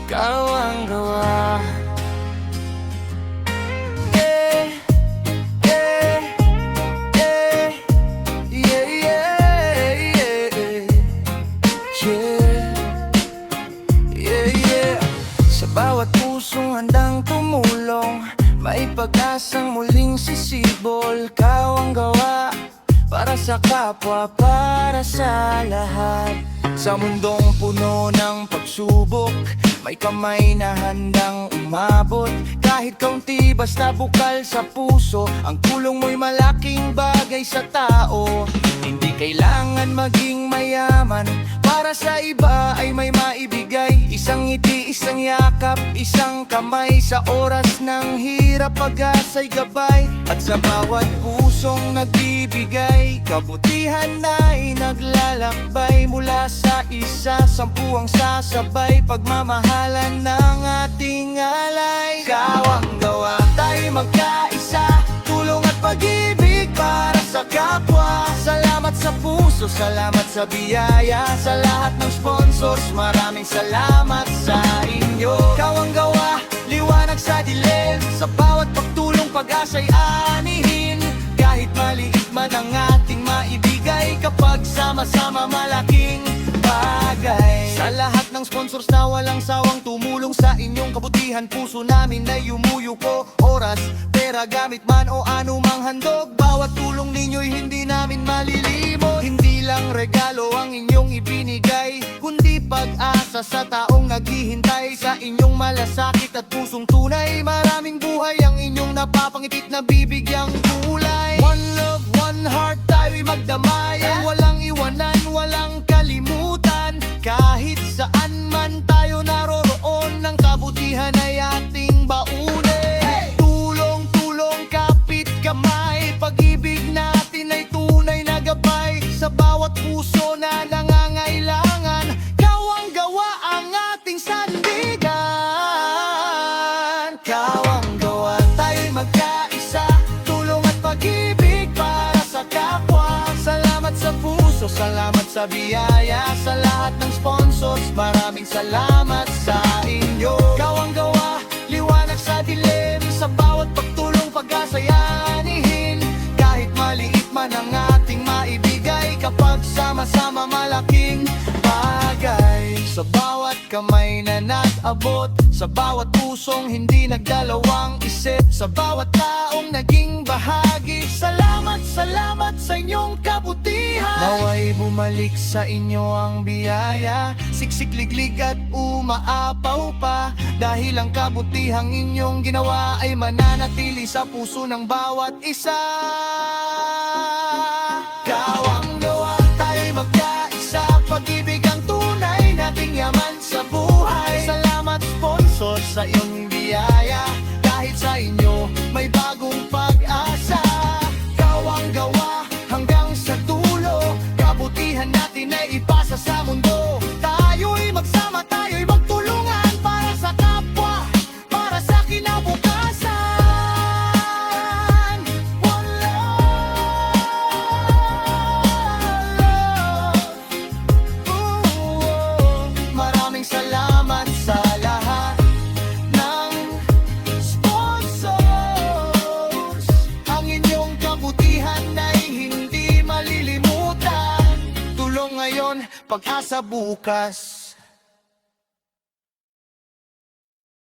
ikaw ang gawa. Sa bawat pusong handang tumulong, may pag-asang muling sisibol. Ikaw ang gawa, para sa kapwa, para sa lahat. Sa mundong puno ng pagsubok, may kamay na handang umabot. Kahit kaunti, basta bukal sa puso, ang tulong mo'y malaking bagay sa tao. Hindi kailangan maging mayaman, para sa iba ay may maibigay. Isang ngiti, isang yakap, isang kamay. Sa oras ng hirap, pag-asa'y gabay. At sa bawat pusong nagbibigay, kabutihan na'y naglalakbay. Mula sa isa, 10 ang sasabay, pagmamahalan ng ating alay. Ikaw ang gawa, tayo'y magkaisa, tulong at pag-ibig para sa kapwa. Salamat sa puso, salamat sa biyaya. Sa lahat ng sponsors, maraming salamat sa inyo. Ikaw ang gawa, liwanag sa dilim. Sa bawat pagtulong, pag-asa'y anihin. Kahit maliit man ang ating maibigay, kapag sama-sama malaking bagay. Sa lahat ng sponsors na walang sawang tumulong sa inyong kabutihan, puso namin ay yumuyuko. Oras, pera, gamit man o anumang handog, bawat tulong ninyo'y hindi namin malilimot. Hindi lang regalo ang inyong ibinigay, kundi pag-asa sa taong naghihintay. Sa inyong malasakit at pusong tunay, maraming buhay ang inyong napapangipit na bibigyang kulay. One love, one heart, tayo'y magdamayan. Walang iwanan, walang kalimutan. Kahit saan man tayo naroroon, ng kabutihan ay ating baunin. Tulong, tulong, kapit kamay, pag-ibig natin ay tunay na gabay. Sa bawat puso na nangangailangan, ikaw ang gawa, ang ating sandigan. Ikaw ang gawa, tayo'y magkaisa, tulong at pag-ibig para sa kapwa. Salamat sa puso, salamat sa biyaya. Sa lahat ng sponsors, maraming salamat sa inyo. Ikaw ang gawa, liwanag sa dilim. Sa bawat pagtulong, pag-asa'y anihin. Kahit maliit man ang ating maibigay, kapag sama-sama malaking bagay. Sa bawat kamay na nag-abot, sa bawat pusong hindi nagdalawang isip, sa bawat taong naging bahagi, salamat, salamat sa inyong kabutihan. Naway bumalik sa inyo ang biyaya, siksik, liglig at umaapaw pa. Dahil ang kabutihang inyong ginawa ay mananatili sa puso ng bawat isa. Ikaw ang gawa, tayo'y magkaisa, pag-ibig ang tunay nating yaman sa buhay. Salamat sponsor sa iyong biyaya, kahit sa inyo may bagong pag-asa. Ikaw ang gawa hanggang sa dulo, kabutihan natin ay ipasa sa mundo. Tayo'y magsama, tayo'y magtulungan para sa kapwa, para sa kinabukasan. One love. Maraming salamat sa lahat ng sponsors. Ang inyong kabutihan ay hindi malilimutan. Tulong ngayon, pag-asa bukas.